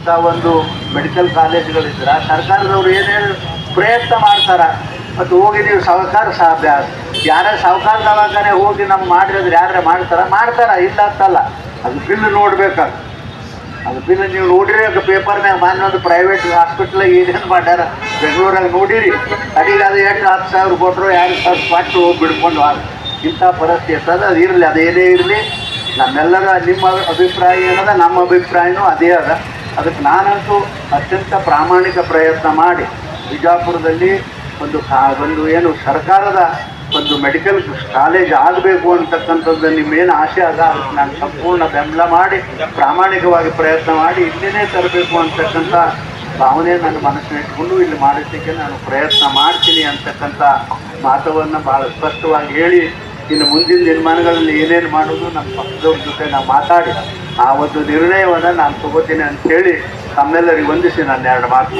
ಒಂದು ಮೆಡಿಕಲ್ ಕಾಲೇಜುಗಳಿದ್ರೆ ಸರ್ಕಾರದವರು ಏನೇನು ಪ್ರಯತ್ನ ಮಾಡ್ತಾರೆ. ಮತ್ತು ಹೋಗಿ ನೀವು ಯಾರೇ ಸಾಹುಕಾರ ದವಾಖಾನೆ ಹೋಗಿ ನಮ್ಮ ಮಾಡಿರೋದು ಯಾರೇ ಮಾಡ್ತಾರ ಇಲ್ಲ ಅಂತಲ್ಲ. ಅದು ಬಿಲ್ ನೋಡ್ಬೇಕಾಗ, ಅದು ಬಿಲ್ ನೀವು ನೋಡಿರಿ. ಅದು ಪೇಪರ್ನಾಗ ಮಾನ್ಯ ಒಂದು ಪ್ರೈವೇಟ್ ಹಾಸ್ಪಿಟ್ಲಾಗ ಏನೇನು ಮಾಡ್ಯಾರ ಬೆಂಗಳೂರಾಗ ನೋಡಿರಿ. ಅಡಿಗೆ ಅದು 10,000 ಕೊಟ್ಟರು 2,000 ಕೊಟ್ಟು ಹೋಗಿ ಬಿಡ್ಕೊಂಡು ಇಂಥ ಪರಿಸ್ಥಿತಿ ಇರ್ತದೆ. ಅದು ಇರಲಿ, ಅದೇನೇ ಇರಲಿ. ನಮ್ಮೆಲ್ಲರ ನಿಮ್ಮ ಅಭಿಪ್ರಾಯ ಏನದ, ನಮ್ಮ ಅಭಿಪ್ರಾಯನೂ ಅದೇ ಅದ. ಅದಕ್ಕೆ ನಾನಂತೂ ಅತ್ಯಂತ ಪ್ರಾಮಾಣಿಕ ಪ್ರಯತ್ನ ಮಾಡಿ ಬಿಜಾಪುರದಲ್ಲಿ ಒಂದು ಏನು ಸರ್ಕಾರದ ಒಂದು ಮೆಡಿಕಲ್ ಕಾಲೇಜ್ ಆಗಬೇಕು ಅಂತಕ್ಕಂಥದ್ದು ನಿಮ್ಮೇನು ಆಸೆ ಅದ, ಅದಕ್ಕೆ ನಾನು ಸಂಪೂರ್ಣ ಬೆಂಬಲ ಮಾಡಿ ಪ್ರಾಮಾಣಿಕವಾಗಿ ಪ್ರಯತ್ನ ಮಾಡಿ ಇಲ್ಲಿನೇ ತರಬೇಕು ಅಂತಕ್ಕಂಥ ಭಾವನೆ ನನ್ನ ಮನಸ್ಸಿನಿಟ್ಕೊಂಡು ಇಲ್ಲಿ ಮಾಡೋದಕ್ಕೆ ನಾನು ಪ್ರಯತ್ನ ಮಾಡ್ತೀನಿ ಅಂತಕ್ಕಂಥ ಮಾತವನ್ನು ಭಾಳ ಸ್ಪಷ್ಟವಾಗಿ ಹೇಳಿ, ಇನ್ನು ಮುಂದಿನ ನಿರ್ಮಾಣಗಳಲ್ಲಿ ಏನೇನು ಮಾಡೋದು ನಮ್ಮ ಪಕ್ಷದವ್ರ ಜೊತೆ ನಾವು ಮಾತಾಡಿ ಆ ಒಂದು ನಿರ್ಣಯವನ್ನು ನಾನು ತಗೋತೀನಿ ಅಂಥೇಳಿ ತಮ್ಮೆಲ್ಲರಿಗೆ ವಂದಿಸಿ ನಾನು 2 ಮಾತು